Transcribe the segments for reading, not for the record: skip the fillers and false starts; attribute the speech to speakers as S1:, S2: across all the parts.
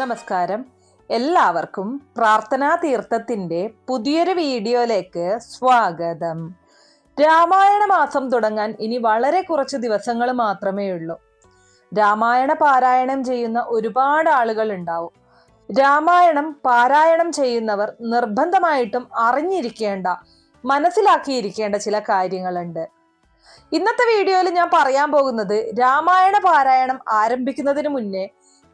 S1: നമസ്കാരം. എല്ലാവർക്കും പ്രാർത്ഥനാ തീർത്ഥത്തിന്റെ പുതിയൊരു വീഡിയോയിലേക്ക് സ്വാഗതം. രാമായണ മാസം തുടങ്ങാൻ ഇനി വളരെ കുറച്ച് ദിവസങ്ങൾ മാത്രമേ ഉള്ളൂ. രാമായണ പാരായണം ചെയ്യുന്ന ഒരുപാട് ആളുകൾ ഉണ്ടാവും. രാമായണം പാരായണം ചെയ്യുന്നവർ നിർബന്ധമായിട്ടും അറിഞ്ഞിരിക്കേണ്ട, മനസ്സിലാക്കിയിരിക്കേണ്ട ചില കാര്യങ്ങളുണ്ട്. ഇന്നത്തെ വീഡിയോയിൽ ഞാൻ പറയാൻ പോകുന്നത് രാമായണ പാരായണം ആരംഭിക്കുന്നതിന് മുന്നേ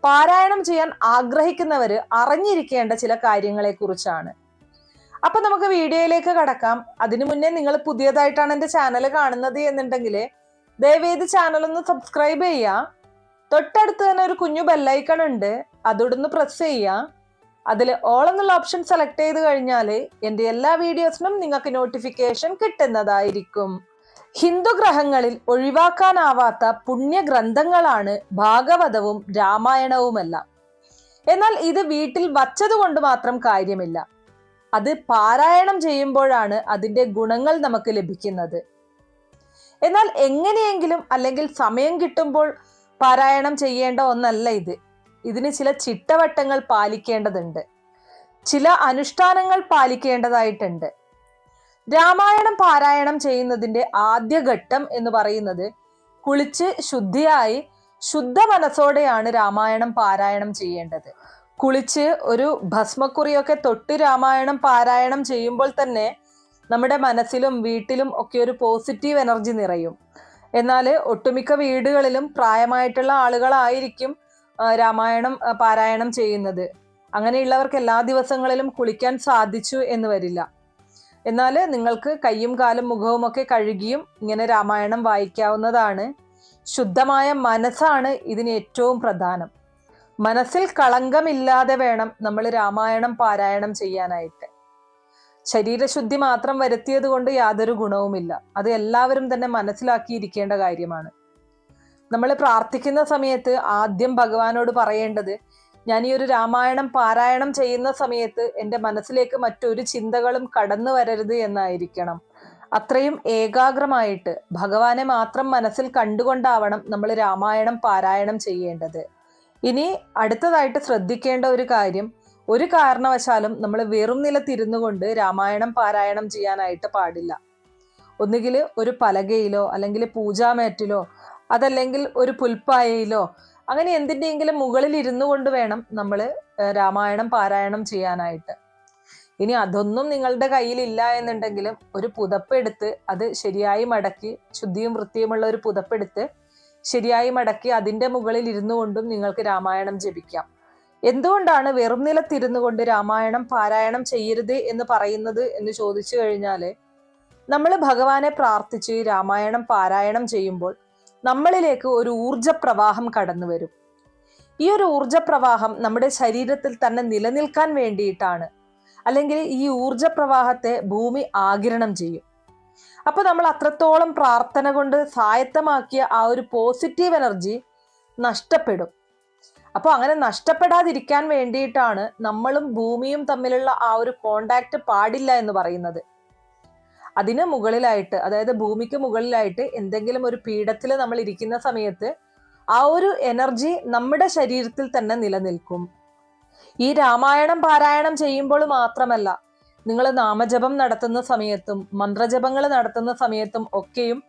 S1: പാരായണം ചെയ്യാൻ ആഗ്രഹിക്കുന്നവര് അറിഞ്ഞിരിക്കേണ്ട ചില കാര്യങ്ങളെ കുറിച്ചാണ്. അപ്പൊ നമുക്ക് വീഡിയോയിലേക്ക് കടക്കാം. അതിനു മുന്നേ നിങ്ങൾ പുതിയതായിട്ടാണ് എൻ്റെ ചാനൽ കാണുന്നത് എന്നുണ്ടെങ്കിൽ ദയവേത് ചാനൽ ഒന്ന് സബ്സ്ക്രൈബ് ചെയ്യുക. തൊട്ടടുത്ത് തന്നെ ഒരു കുഞ്ഞു ബെല്ലൈക്കൺ ഉണ്ട്, അതോടൊന്ന് പ്രസ് ചെയ്യുക. അതിൽ ഓൾ എന്നുള്ള ഓപ്ഷൻ സെലക്ട് ചെയ്ത് കഴിഞ്ഞാൽ എൻ്റെ എല്ലാ വീഡിയോസിനും നിങ്ങൾക്ക് നോട്ടിഫിക്കേഷൻ കിട്ടുന്നതായിരിക്കും. ഹിന്ദു ഗ്രഹങ്ങളിൽ ഒഴിവാക്കാനാവാത്ത പുണ്യഗ്രന്ഥങ്ങളാണ് ഭാഗവതവും രാമായണവുമെല്ലാം. എന്നാൽ ഇത് വീട്ടിൽ വച്ചതുകൊണ്ട് മാത്രം കാര്യമില്ല. അത് പാരായണം ചെയ്യുമ്പോഴാണ് അതിൻ്റെ ഗുണങ്ങൾ നമുക്ക് ലഭിക്കുന്നത്. എന്നാൽ എങ്ങനെയെങ്കിലും അല്ലെങ്കിൽ സമയം കിട്ടുമ്പോൾ പാരായണം ചെയ്യേണ്ട ഒന്നല്ല ഇത്. ഇതിന് ചില ചിട്ടവട്ടങ്ങൾ പാലിക്കേണ്ടതുണ്ട്, ചില അനുഷ്ഠാനങ്ങൾ പാലിക്കേണ്ടതായിട്ടുണ്ട്. രാമായണം പാരായണം ചെയ്യുന്നതിന്റെ ആദ്യഘട്ടം എന്ന് പറയുന്നത് കുളിച്ച് ശുദ്ധിയായി ശുദ്ധ മനസ്സോടെയാണ് രാമായണം പാരായണം ചെയ്യേണ്ടത്. കുളിച്ച് ഒരു ഭസ്മക്കുറിയൊക്കെ തൊട്ട് രാമായണം പാരായണം ചെയ്യുമ്പോൾ തന്നെ നമ്മുടെ മനസ്സിലും വീട്ടിലും ഒക്കെ ഒരു പോസിറ്റീവ് എനർജി നിറയും. എന്നാൽ ഒട്ടുമിക്ക വീടുകളിലും പ്രായമായിട്ടുള്ള ആളുകളായിരിക്കും രാമായണം പാരായണം ചെയ്യുന്നത്. അങ്ങനെയുള്ളവർക്ക് എല്ലാ ദിവസങ്ങളിലും കുളിക്കാൻ സാധിച്ചു എന്ന് വരില്ല. എന്നാൽ നിങ്ങൾക്ക് കയ്യും കാലും മുഖവും ഒക്കെ കഴുകിയും ഇങ്ങനെ രാമായണം വായിക്കാവുന്നതാണ്. ശുദ്ധമായ മനസ്സാണ് ഇതിന് ഏറ്റവും പ്രധാനം. മനസ്സിൽ കളങ്കമില്ലാതെ വേണം നമ്മൾ രാമായണം പാരായണം ചെയ്യാനായിട്ട്. ശരീരശുദ്ധി മാത്രം വരുത്തിയത് കൊണ്ട് യാതൊരു ഗുണവുമില്ല. അത് എല്ലാവരും തന്നെ മനസ്സിലാക്കിയിരിക്കേണ്ട കാര്യമാണ്. നമ്മൾ പ്രാർത്ഥിക്കുന്ന സമയത്ത് ആദ്യം ഭഗവാനോട് പറയേണ്ടത്, ഞാൻ ഈ ഒരു രാമായണം പാരായണം ചെയ്യുന്ന സമയത്ത് എൻ്റെ മനസ്സിലേക്ക് മറ്റൊരു ചിന്തകളും കടന്നു വരരുത് എന്നായിരിക്കണം. അത്രയും ഏകാഗ്രമായിട്ട് ഭഗവാനെ മാത്രം മനസ്സിൽ കണ്ടുകൊണ്ടാവണം നമ്മൾ രാമായണം പാരായണം ചെയ്യേണ്ടത്. ഇനി അടുത്തതായിട്ട് ശ്രദ്ധിക്കേണ്ട ഒരു കാര്യം, ഒരു കാരണവശാലും നമ്മൾ വെറും നിലത്തിരുന്നു കൊണ്ട് രാമായണം പാരായണം ചെയ്യാനായിട്ട് പാടില്ല. ഒന്നുകിൽ ഒരു പലകയിലോ അല്ലെങ്കിൽ പൂജാമേറ്റിലോ അതല്ലെങ്കിൽ ഒരു പുൽപ്പായയിലോ അങ്ങനെ എന്തിൻ്റെയെങ്കിലും മുകളിൽ ഇരുന്നു കൊണ്ട് വേണം നമ്മൾ രാമായണം പാരായണം ചെയ്യാനായിട്ട്. ഇനി അതൊന്നും നിങ്ങളുടെ കയ്യിലില്ല എന്നുണ്ടെങ്കിലും ഒരു പുതപ്പെടുത്ത് അത് ശരിയായി മടക്കി, ശുദ്ധിയും വൃത്തിയുമുള്ള ഒരു പുതപ്പെടുത്ത് ശരിയായി മടക്കി അതിൻ്റെ മുകളിൽ ഇരുന്നു കൊണ്ടും നിങ്ങൾക്ക് രാമായണം ജപിക്കാം. എന്തുകൊണ്ടാണ് വെറും നിലത്തിരുന്നു കൊണ്ട് രാമായണം പാരായണം ചെയ്യരുത് എന്ന് പറയുന്നത് എന്ന് ചോദിച്ചു കഴിഞ്ഞാൽ, നമ്മൾ ഭഗവാനെ പ്രാർത്ഥിച്ച് രാമായണം പാരായണം ചെയ്യുമ്പോൾ നമ്മളിലേക്ക് ഒരു ഊർജപ്രവാഹം കടന്നു വരും. ഈ ഒരു ഊർജപ്രവാഹം നമ്മുടെ ശരീരത്തിൽ തന്നെ നിലനിൽക്കാൻ വേണ്ടിയിട്ടാണ്. അല്ലെങ്കിൽ ഈ ഊർജപ്രവാഹത്തെ ഭൂമി ആഗിരണം ചെയ്യും. അപ്പൊ നമ്മൾ അത്രത്തോളം പ്രാർത്ഥന കൊണ്ട് സ്വായത്തമാക്കിയ ആ ഒരു പോസിറ്റീവ് എനർജി നഷ്ടപ്പെടും. അപ്പോൾ അങ്ങനെ നഷ്ടപ്പെടാതിരിക്കാൻ വേണ്ടിയിട്ടാണ് നമ്മളും ഭൂമിയും തമ്മിലുള്ള ആ ഒരു കോണ്ടാക്ട് പാടില്ല എന്ന് പറയുന്നത്. അതിന് മുകളിലായിട്ട്, അതായത് ഭൂമിക്ക് മുകളിലായിട്ട് എന്തെങ്കിലും ഒരു പീഠത്തിൽ നമ്മൾ ഇരിക്കുന്ന സമയത്ത് ആ ഒരു എനർജി നമ്മുടെ ശരീരത്തിൽ തന്നെ നിലനിൽക്കും. ഈ രാമായണം പാരായണം ചെയ്യുമ്പോൾ മാത്രമല്ല, നിങ്ങൾ നാമജപം നടത്തുന്ന സമയത്തും മന്ത്രജപങ്ങൾ നടത്തുന്ന സമയത്തും ഒക്കെയും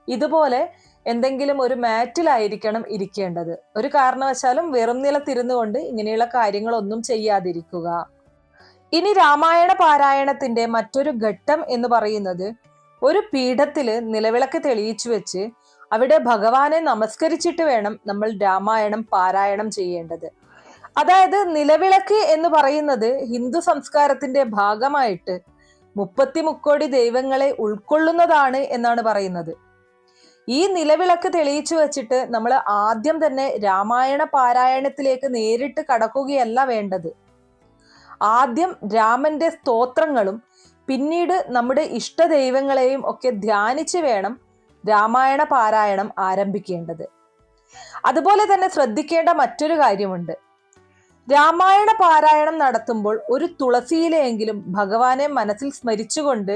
S1: ഇതുപോലെ എന്തെങ്കിലും ഒരു മാറ്റിലായിരിക്കണം ഇരിക്കേണ്ടത്. ഒരു കാരണവശാലും വെറും നിലത്തിരുന്നു കൊണ്ട് ഇങ്ങനെയുള്ള കാര്യങ്ങളൊന്നും ചെയ്യാതിരിക്കുക. ഇനി രാമായണ പാരായണത്തിന്റെ മറ്റൊരു ഘട്ടം എന്ന് പറയുന്നത്, ഒരു പീഠത്തില് നിലവിളക്ക് തെളിയിച്ചു വെച്ച് അവിടെ ഭഗവാനെ നമസ്കരിച്ചിട്ട് വേണം നമ്മൾ രാമായണം പാരായണം ചെയ്യേണ്ടത്. അതായത് നിലവിളക്ക് എന്ന് പറയുന്നത് ഹിന്ദു സംസ്കാരത്തിന്റെ ഭാഗമായിട്ട് 33 ദൈവങ്ങളെ ഉൾക്കൊള്ളുന്നതാണ് എന്നാണ് പറയുന്നത്. ഈ നിലവിളക്ക് തെളിയിച്ചു വെച്ചിട്ട് നമ്മൾ ആദ്യം തന്നെ രാമായണ പാരായണത്തിലേക്ക് നേരിട്ട് കടക്കുകയല്ല വേണ്ടത്. ആദ്യം രാമന്റെ സ്തോത്രങ്ങളും പിന്നീട് നമ്മുടെ ഇഷ്ടദൈവങ്ങളെയും ഒക്കെ ധ്യാനിച്ച് വേണം രാമായണ പാരായണം ആരംഭിക്കേണ്ടത്. അതുപോലെ തന്നെ ശ്രദ്ധിക്കേണ്ട മറ്റൊരു കാര്യമുണ്ട്. രാമായണ പാരായണം നടത്തുമ്പോൾ ഒരു തുളസിയിലെങ്കിലും ഭഗവാനെ മനസ്സിൽ സ്മരിച്ചുകൊണ്ട്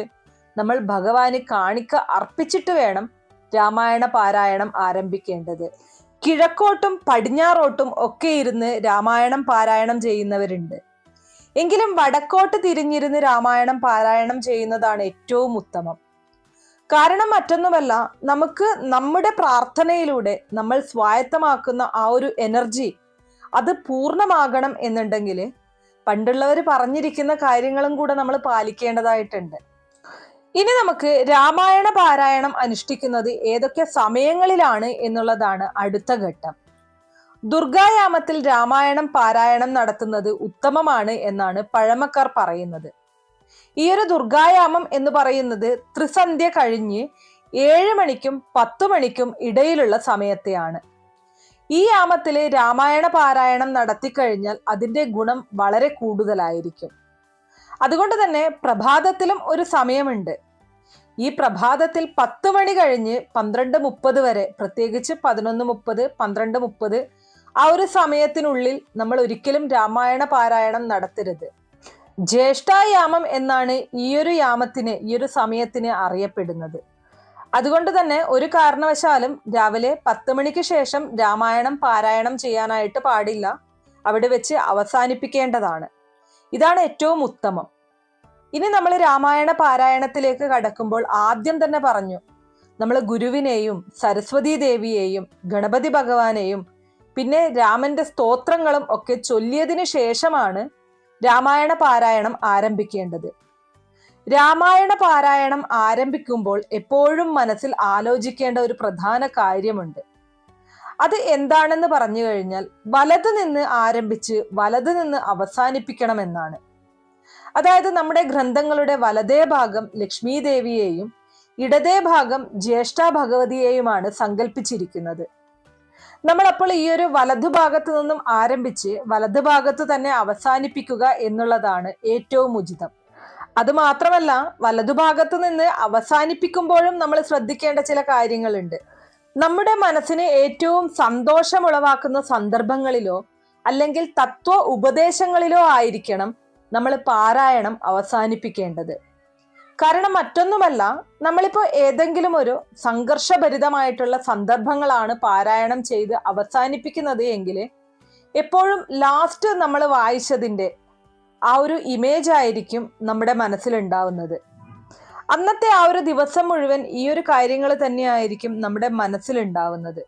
S1: നമ്മൾ ഭഗവാന് കാണിക്ക അർപ്പിച്ചിട്ട് വേണം രാമായണ പാരായണം ആരംഭിക്കേണ്ടത്. കിഴക്കോട്ടും പടിഞ്ഞാറോട്ടും ഒക്കെ ഇരുന്ന് രാമായണം പാരായണം ചെയ്യുന്നവരുണ്ട്. എങ്കിലും വടക്കോട്ട് തിരിഞ്ഞിരുന്ന് രാമായണം പാരായണം ചെയ്യുന്നതാണ് ഏറ്റവും ഉത്തമം. കാരണം മറ്റൊന്നുമല്ല, നമുക്ക് നമ്മുടെ പ്രാർത്ഥനയിലൂടെ നമ്മൾ സ്വായത്തമാക്കുന്ന ആ ഒരു എനർജി അത് പൂർണ്ണമാകണം എന്നുണ്ടെങ്കിൽ പണ്ടുള്ളവർ പറഞ്ഞിരിക്കുന്ന കാര്യങ്ങളും കൂടെ നമ്മൾ പാലിക്കേണ്ടതായിട്ടുണ്ട്. ഇനി നമുക്ക് രാമായണ പാരായണം അനുഷ്ഠിക്കുന്നത് ഏതൊക്കെ സമയങ്ങളിലാണ് എന്നുള്ളതാണ് അടുത്ത ഘട്ടം. ദുർഗായാമത്തിൽ രാമായണം പാരായണം നടത്തുന്നത് ഉത്തമമാണ് എന്നാണ് പഴമക്കാർ പറയുന്നത്. ഈ ഒരു ദുർഗായാമം എന്ന് പറയുന്നത് ത്രിസന്ധ്യ കഴിഞ്ഞ് 7 മണിക്കും 10 മണിക്കും ഇടയിലുള്ള സമയത്തെയാണ്. ഈ യാമത്തില് രാമായണ പാരായണം നടത്തിക്കഴിഞ്ഞാൽ അതിന്റെ ഗുണം വളരെ കൂടുതലായിരിക്കും. അതുകൊണ്ട് തന്നെ പ്രഭാതത്തിലും ഒരു സമയമുണ്ട്. ഈ പ്രഭാതത്തിൽ 10 മണി കഴിഞ്ഞ് 12:30 വരെ, പ്രത്യേകിച്ച് 11:30, 12:30 ആ ഒരു സമയത്തിനുള്ളിൽ നമ്മൾ ഒരിക്കലും രാമായണ പാരായണം നടത്തരുത്. ജ്യേഷ്ഠായാമം എന്നാണ് ഈ ഒരു സമയത്തിന് അറിയപ്പെടുന്നത്. അതുകൊണ്ട് തന്നെ ഒരു കാരണവശാലും രാവിലെ 10 മണിക്ക് ശേഷം രാമായണം പാരായണം ചെയ്യാനായിട്ട് പാടില്ല. അവിടെ വെച്ച് അവസാനിപ്പിക്കേണ്ടതാണ്. ഇതാണ് ഏറ്റവും ഉത്തമം. ഇനി നമ്മൾ രാമായണ പാരായണത്തിലേക്ക് കടക്കുമ്പോൾ ആദ്യം തന്നെ പറഞ്ഞു, നമ്മൾ ഗുരുവിനെയും സരസ്വതി ദേവിയെയും ഗണപതി ഭഗവാനെയും പിന്നെ രാമന്റെ സ്തോത്രങ്ങളും ഒക്കെ ചൊല്ലിയതിനു ശേഷമാണ് രാമായണ പാരായണം ആരംഭിക്കേണ്ടത്. രാമായണ പാരായണം ആരംഭിക്കുമ്പോൾ എപ്പോഴും മനസ്സിൽ ആലോചിക്കേണ്ട ഒരു പ്രധാന കാര്യമുണ്ട്. അത് എന്താണെന്ന് പറഞ്ഞു കഴിഞ്ഞാൽ വലത് നിന്ന് ആരംഭിച്ച് വലത് നിന്ന് അവസാനിപ്പിക്കണമെന്നാണ്. അതായത് നമ്മുടെ ഗ്രന്ഥങ്ങളുടെ വലതേ ഭാഗം ലക്ഷ്മി ദേവിയെയും ഇടതേ ഭാഗം ജ്യേഷ്ഠ ഭഗവതിയെയുമാണ് സങ്കല്പിച്ചിരിക്കുന്നത്. നമ്മളപ്പോൾ ഈ ഒരു വലതുഭാഗത്തു നിന്നും ആരംഭിച്ച് വലതുഭാഗത്ത് തന്നെ അവസാനിപ്പിക്കുക എന്നുള്ളതാണ് ഏറ്റവും ഉചിതം. അതുമാത്രമല്ല, വലതുഭാഗത്ത് നിന്ന് അവസാനിപ്പിക്കുമ്പോഴും നമ്മൾ ശ്രദ്ധിക്കേണ്ട ചില കാര്യങ്ങളുണ്ട്. നമ്മുടെ മനസ്സിന് ഏറ്റവും സന്തോഷമുളവാക്കുന്ന സന്ദർഭങ്ങളിലോ അല്ലെങ്കിൽ തത്വ ഉപദേശങ്ങളിലോ ആയിരിക്കണം നമ്മൾ പാരായണം അവസാനിപ്പിക്കേണ്ടത്. കാരണം മറ്റൊന്നുമല്ല, നമ്മളിപ്പോൾ ഏതെങ്കിലും ഒരു സംഘർഷഭരിതമായിട്ടുള്ള സന്ദർഭങ്ങളാണ് പാരായണം ചെയ്ത് അവസാനിപ്പിക്കുന്നത് എങ്കിൽ എപ്പോഴും ലാസ്റ്റ് നമ്മൾ വായിച്ചതിൻ്റെ ആ ഒരു ഇമേജ് ആയിരിക്കും നമ്മുടെ മനസ്സിലുണ്ടാവുന്നത്. അന്നത്തെ ആ ഒരു ദിവസം മുഴുവൻ ഈ ഒരു കാര്യങ്ങൾ തന്നെയായിരിക്കും നമ്മുടെ മനസ്സിലുണ്ടാവുന്നത്.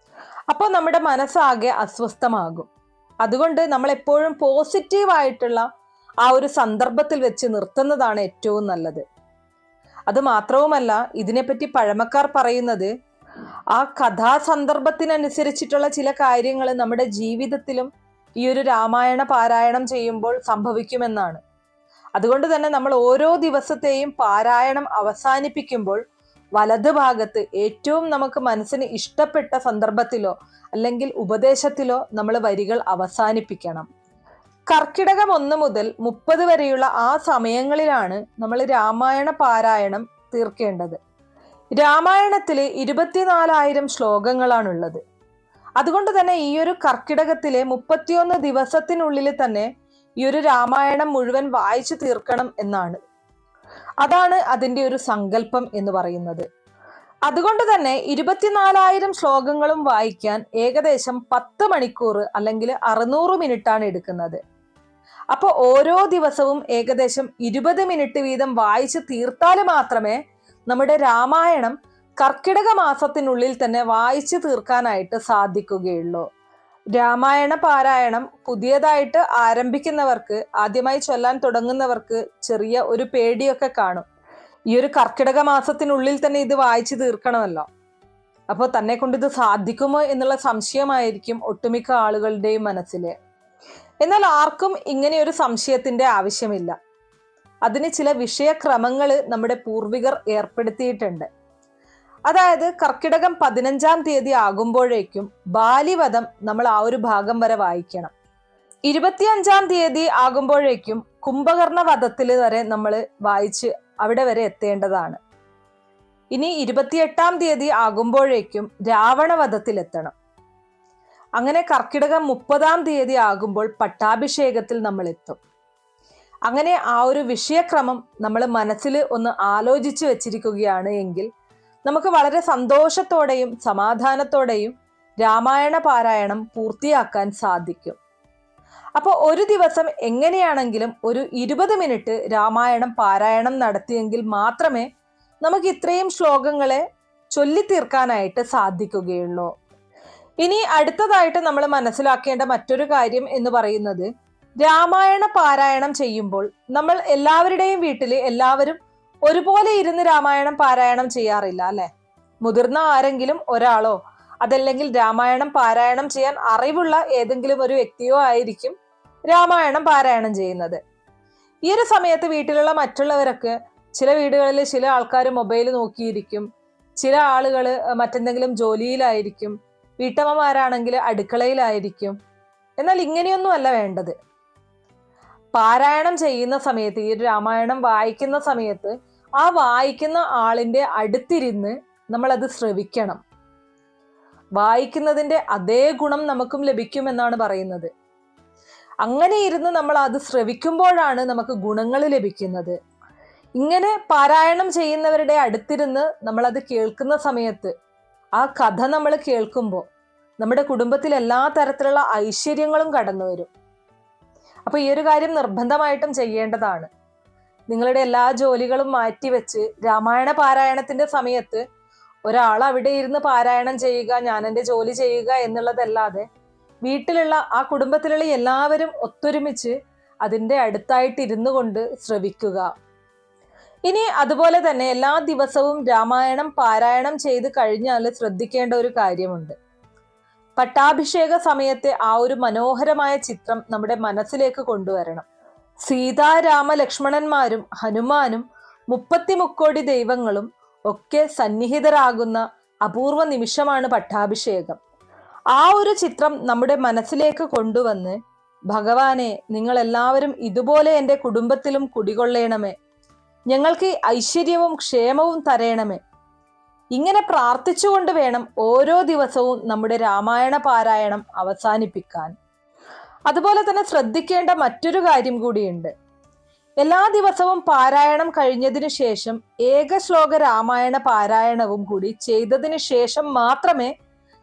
S1: അപ്പോൾ നമ്മുടെ മനസ്സാകെ അസ്വസ്ഥമാകും. അതുകൊണ്ട് നമ്മൾ എപ്പോഴും പോസിറ്റീവായിട്ടുള്ള ആ ഒരു സന്ദർഭത്തിൽ വെച്ച് നിർത്തുന്നതാണ് ഏറ്റവും നല്ലത്. അത് മാത്രവുമല്ല, ഇതിനെപ്പറ്റി പഴമക്കാർ പറയുന്നത് ആ കഥാസന്ദർഭത്തിനനുസരിച്ചിട്ടുള്ള ചില കാര്യങ്ങൾ നമ്മുടെ ജീവിതത്തിലും ഈ ഒരു രാമായണ പാരായണം ചെയ്യുമ്പോൾ സംഭവിക്കുമെന്നാണ്. അതുകൊണ്ട് തന്നെ നമ്മൾ ഓരോ ദിവസത്തെയും പാരായണം അവസാനിപ്പിക്കുമ്പോൾ വലത് ഭാഗത്ത് ഏറ്റവും നമുക്ക് മനസ്സിന് ഇഷ്ടപ്പെട്ട സന്ദർഭത്തിലോ അല്ലെങ്കിൽ ഉപദേശത്തിലോ നമ്മൾ വരികൾ അവസാനിപ്പിക്കണം. കർക്കിടകം 1 മുതൽ 30 വരെയുള്ള ആ സമയങ്ങളിലാണ് നമ്മൾ രാമായണ പാരായണം തീർക്കേണ്ടത്. രാമായണത്തില് 24,000 ശ്ലോകങ്ങളാണുള്ളത്. അതുകൊണ്ട് തന്നെ ഈ ഒരു കർക്കിടകത്തിലെ 31 ദിവസത്തിനുള്ളിൽ തന്നെ ഈ ഒരു രാമായണം മുഴുവൻ വായിച്ചു തീർക്കണം എന്നാണ്. അതാണ് അതിൻ്റെ ഒരു സങ്കല്പം എന്ന് പറയുന്നത്. അതുകൊണ്ട് തന്നെ 24,000 ശ്ലോകങ്ങളും വായിക്കാൻ ഏകദേശം 10 മണിക്കൂർ അല്ലെങ്കിൽ 600 മിനിറ്റാണ് എടുക്കുന്നത്. അപ്പോൾ ഓരോ ദിവസവും ഏകദേശം 20 മിനിറ്റ് വീതം വായിച്ച് തീർത്താൽ മാത്രമേ നമ്മുടെ രാമായണം കർക്കിടക മാസത്തിനുള്ളിൽ തന്നെ വായിച്ചു തീർക്കാനായിട്ട് സാധിക്കുകയുള്ളൂ. രാമായണ പാരായണം പുതിയതായിട്ട് ആരംഭിക്കുന്നവർക്ക്, ആദ്യമായി ചൊല്ലാൻ തുടങ്ങുന്നവർക്ക് ചെറിയ ഒരു പേടിയൊക്കെ കാണും. ഈ ഒരു കർക്കിടക മാസത്തിനുള്ളിൽ തന്നെ ഇത് വായിച്ചു തീർക്കണമല്ലോ, അപ്പോൾ തന്നെ കൊണ്ട് ഇത് സാധിക്കുമോ എന്നുള്ള സംശയമായിരിക്കും ഒട്ടുമിക്ക ആളുകളുടെയും മനസ്സിൽ. എന്നാൽ ആർക്കും ഇങ്ങനെ ഒരു സംശയത്തിന്റെ ആവശ്യമില്ല. അതിന് ചില വിഷയക്രമങ്ങൾ നമ്മുടെ പൂർവികർ ഏർപ്പെടുത്തിയിട്ടുണ്ട്. അതായത് കർക്കിടകം 15-ാം തീയതി ആകുമ്പോഴേക്കും ബാലിവധം നമ്മൾ ആ ഒരു ഭാഗം വരെ വായിക്കണം. 25-ാം തീയതി ആകുമ്പോഴേക്കും കുംഭകർണ വധത്തിൽ വരെ നമ്മൾ വായിച്ച് അവിടെ വരെ എത്തേണ്ടതാണ്. ഇനി 28-ാം തീയതി ആകുമ്പോഴേക്കും രാവണവധത്തിലെത്തണം. അങ്ങനെ കർക്കിടകം 30-ാം തീയതി ആകുമ്പോൾ പട്ടാഭിഷേകത്തിൽ നമ്മൾ എത്തും. അങ്ങനെ ആ ഒരു വിഷയക്രമം നമ്മൾ മനസ്സിൽ ഒന്ന് ആലോചിച്ച് വെച്ചിരിക്കുകയാണ് എങ്കിൽ നമുക്ക് വളരെ സന്തോഷത്തോടെയും സമാധാനത്തോടെയും രാമായണ പാരായണം പൂർത്തിയാക്കാൻ സാധിക്കും. അപ്പോൾ ഒരു ദിവസം എങ്ങനെയാണെങ്കിലും ഒരു 20 മിനിറ്റ് രാമായണം പാരായണം നടത്തിയെങ്കിൽ മാത്രമേ നമുക്ക് ഇത്രയും ശ്ലോകങ്ങളെ ചൊല്ലിത്തീർക്കാനായിട്ട് സാധിക്കുകയുള്ളൂ. ഇനി അടുത്തതായിട്ട് നമ്മൾ മനസ്സിലാക്കേണ്ട മറ്റൊരു കാര്യം എന്ന് പറയുന്നത്, രാമായണ പാരായണം ചെയ്യുമ്പോൾ നമ്മൾ എല്ലാവരുടെയും വീട്ടിൽ എല്ലാവരും ഒരുപോലെ ഇരുന്ന് രാമായണം പാരായണം ചെയ്യാറില്ല അല്ലെ? മുതിർന്ന ആരെങ്കിലും ഒരാളോ അതല്ലെങ്കിൽ രാമായണം പാരായണം ചെയ്യാൻ അറിവുള്ള ഏതെങ്കിലും ഒരു വ്യക്തിയോ ആയിരിക്കും രാമായണം പാരായണം ചെയ്യുന്നത്. ഈ ഒരു സമയത്ത് വീട്ടിലുള്ള മറ്റുള്ളവരൊക്കെ, ചില വീടുകളിൽ ചില ആൾക്കാർ മൊബൈൽ നോക്കിയിരിക്കും, ചില ആളുകൾ മറ്റെന്തെങ്കിലും ജോലിയിലായിരിക്കും, വീട്ടമ്മമാരാണെങ്കിൽ അടുക്കളയിലായിരിക്കും. എന്നാൽ ഇങ്ങനെയൊന്നും അല്ല വേണ്ടത്. പാരായണം ചെയ്യുന്ന സമയത്ത്, ഈ രാമായണം വായിക്കുന്ന സമയത്ത് ആ വായിക്കുന്ന ആളിന്റെ അടുത്തിരുന്ന് നമ്മളത് ശ്രവിക്കണം. വായിക്കുന്നതിന്റെ അതേ ഗുണം നമുക്കും ലഭിക്കുമെന്നാണ് പറയുന്നത്. അങ്ങനെ ഇരുന്ന് നമ്മൾ അത് ശ്രവിക്കുമ്പോഴാണ് നമുക്ക് ഗുണങ്ങൾ ലഭിക്കുന്നത്. ഇങ്ങനെ പാരായണം ചെയ്യുന്നവരുടെ അടുത്തിരുന്ന് നമ്മൾ അത് കേൾക്കുന്ന സമയത്ത്, ആ കഥ നമ്മൾ കേൾക്കുമ്പോൾ നമ്മുടെ കുടുംബത്തിൽ എല്ലാ തരത്തിലുള്ള ഐശ്വര്യങ്ങളും കടന്നു വരും. അപ്പൊ ഈ ഒരു കാര്യം നിർബന്ധമായിട്ടും ചെയ്യേണ്ടതാണ്. നിങ്ങളുടെ എല്ലാ ജോലികളും മാറ്റിവെച്ച് രാമായണ പാരായണത്തിന്റെ സമയത്ത് ഒരാൾ അവിടെ ഇരുന്ന് പാരായണം ചെയ്യുക, ഞാൻ എൻ്റെ ജോലി ചെയ്യുക എന്നുള്ളതല്ലാതെ വീട്ടിലുള്ള ആ കുടുംബത്തിലുള്ള എല്ലാവരും ഒത്തൊരുമിച്ച് അതിൻ്റെ അടുത്തായിട്ട് ഇരുന്നു കൊണ്ട് ശ്രവിക്കുക. ഇനി അതുപോലെ തന്നെ എല്ലാ ദിവസവും രാമായണം പാരായണം ചെയ്ത് കഴിഞ്ഞാൽ ശ്രദ്ധിക്കേണ്ട ഒരു കാര്യമുണ്ട്. പട്ടാഭിഷേക സമയത്തെ ആ ഒരു മനോഹരമായ ചിത്രം നമ്മുടെ മനസ്സിലേക്ക് കൊണ്ടുവരണം. സീതാരാമ ലക്ഷ്മണന്മാരും ഹനുമാനും 30 മുക്കോടി ദൈവങ്ങളും ഒക്കെ സന്നിഹിതരാകുന്ന അപൂർവ നിമിഷമാണ് പട്ടാഭിഷേകം. ആ ഒരു ചിത്രം നമ്മുടെ മനസ്സിലേക്ക് കൊണ്ടുവന്ന്, ഭഗവാനെ, നിങ്ങൾ എല്ലാവരും ഇതുപോലെ എൻ്റെ കുടുംബത്തിലും കുടികൊള്ളണമേ, ഞങ്ങൾക്ക് ഐശ്വര്യവും ക്ഷേമവും തരയണമേ, ഇങ്ങനെ പ്രാർത്ഥിച്ചുകൊണ്ട് വേണം ഓരോ ദിവസവും നമ്മുടെ രാമായണ പാരായണം അവസാനിപ്പിക്കാൻ. അതുപോലെ തന്നെ ശ്രദ്ധിക്കേണ്ട മറ്റൊരു കാര്യം കൂടിയുണ്ട്. എല്ലാ ദിവസവും പാരായണം കഴിഞ്ഞതിന് ശേഷം ഏകശ്ലോക രാമായണ പാരായണവും കൂടി ചെയ്തതിന് ശേഷം മാത്രമേ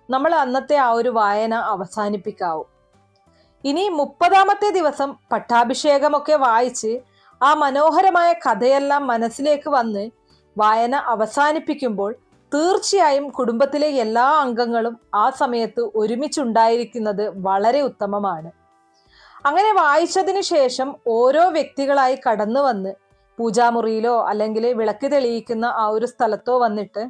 S1: നമ്മൾ അന്നത്തെ ആ ഒരു വായന അവസാനിപ്പിക്കാവൂ. ഇനി 30ാമത്തെ ദിവസം പട്ടാഭിഷേകമൊക്കെ വായിച്ച് ആ മനോഹരമായ കഥയെല്ലാം മനസ്സിലേക്ക് വന്ന് വായന അവസാനിപ്പിക്കുമ്പോൾ തീർച്ചയായും കുടുംബത്തിലെ എല്ലാ അംഗങ്ങളും ആ സമയത്ത് ഒരുമിച്ചുണ്ടായിരിക്കുന്നത് വളരെ ഉത്തമമാണ്. അങ്ങനെ വായിച്ചതിന് ശേഷം ഓരോ വ്യക്തികളായി കടന്നു വന്ന് പൂജാമുറിയിലോ അല്ലെങ്കിൽ വിളക്ക് തെളിയിക്കുന്ന ആ ഒരു സ്ഥലത്തോ വന്നിട്ട്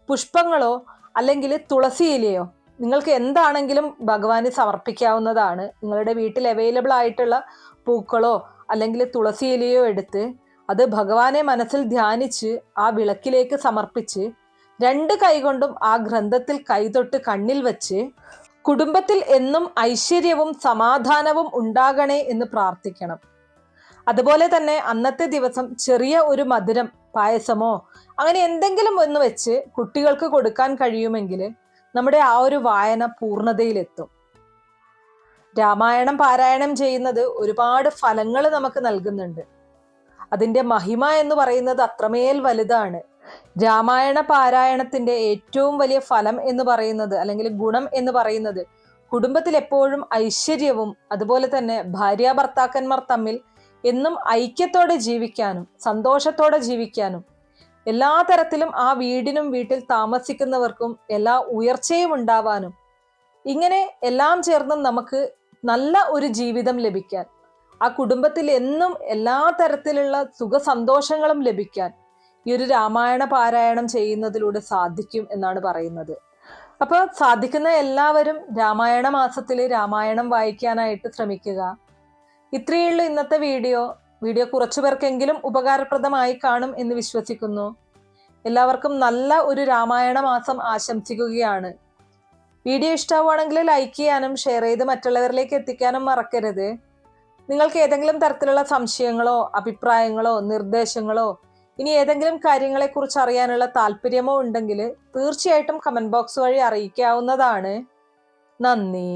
S1: പുഷ്പങ്ങളോ അല്ലെങ്കിൽ തുളസിയിലയോ നിങ്ങൾക്ക് എന്താണെങ്കിലും ഭഗവാന് സമർപ്പിക്കാവുന്നതാണ്. നിങ്ങളുടെ വീട്ടിൽ അവൈലബിൾ ആയിട്ടുള്ള പൂക്കളോ അല്ലെങ്കിൽ തുളസിയിലയോ എടുത്ത് അത് ഭഗവാനെ മനസ്സിൽ ധ്യാനിച്ച് ആ വിളക്കിലേക്ക് സമർപ്പിച്ച് 2 കൈകൊണ്ടും ആ ഗ്രന്ഥത്തിൽ കൈതൊട്ട് കണ്ണിൽ വെച്ച് കുടുംബത്തിൽ എന്നും ഐശ്വര്യവും സമാധാനവും ഉണ്ടാകണേ എന്ന് പ്രാർത്ഥിക്കണം. അതുപോലെ തന്നെ അന്നത്തെ ദിവസം ചെറിയ ഒരു മധുരം, പായസമോ അങ്ങനെ എന്തെങ്കിലും ഒന്ന് വെച്ച് കുട്ടികൾക്ക് കൊടുക്കാൻ കഴിയുമെങ്കിൽ നമ്മുടെ ആ ഒരു വായന പൂർണ്ണതയിലെത്തും. രാമായണം പാരായണം ചെയ്യുന്നത് ഒരുപാട് ഫലങ്ങൾ നമുക്ക് നൽകുന്നുണ്ട്. അതിൻ്റെ മഹിമ എന്ന് പറയുന്നത് അത്രമേൽ വലുതാണ്. രാമായണ പാരായണത്തിന്റെ ഏറ്റവും വലിയ ഫലം എന്ന് പറയുന്നത് അല്ലെങ്കിൽ ഗുണം എന്ന് പറയുന്നത് കുടുംബത്തിൽ എപ്പോഴും ഐശ്വര്യവും അതുപോലെ തന്നെ ഭാര്യാഭർത്താക്കന്മാർ തമ്മിൽ എന്നും ഐക്യത്തോടെ ജീവിക്കാനും സന്തോഷത്തോടെ ജീവിക്കാനും എല്ലാ തരത്തിലും ആ വീടിനും വീട്ടിൽ താമസിക്കുന്നവർക്കും എല്ലാ ഉയർച്ചയും ഉണ്ടാവാനും ഇങ്ങനെ എല്ലാം ചേർന്നും നമുക്ക് നല്ല ഒരു ജീവിതം ലഭിക്കാൻ, ആ കുടുംബത്തിൽ എന്നും എല്ലാ തരത്തിലുള്ള സുഖസന്തോഷങ്ങളും ലഭിക്കാൻ ഈ ഒരു രാമായണ പാരായണം ചെയ്യുന്നതിലൂടെ സാധിക്കും എന്നാണ് പറയുന്നത്. അപ്പോൾ സാധിക്കുന്ന എല്ലാവരും രാമായണ മാസത്തിൽ രാമായണം വായിക്കാനായിട്ട് ശ്രമിക്കുക. ഇത്രയുള്ളൂ ഇന്നത്തെ വീഡിയോ. കുറച്ചു പേർക്കെങ്കിലും ഉപകാരപ്രദമായി കാണും എന്ന് വിശ്വസിക്കുന്നു. എല്ലാവർക്കും നല്ല ഒരു രാമായണ മാസം ആശംസിക്കുകയാണ്. വീഡിയോ ഇഷ്ടമാവുകയാണെങ്കിൽ ലൈക്ക് ചെയ്യാനും ഷെയർ ചെയ്ത് മറ്റുള്ളവരിലേക്ക് എത്തിക്കാനും മറക്കരുത്. നിങ്ങൾക്ക് ഏതെങ്കിലും തരത്തിലുള്ള സംശയങ്ങളോ അഭിപ്രായങ്ങളോ നിർദ്ദേശങ്ങളോ ഇനി ഏതെങ്കിലും കാര്യങ്ങളെക്കുറിച്ച് അറിയാനുള്ള താല്പര്യമോ ഉണ്ടെങ്കിൽ തീർച്ചയായിട്ടും കമന്റ് ബോക്സ് വഴി അറിയിക്കാവുന്നതാണ്. നന്ദി.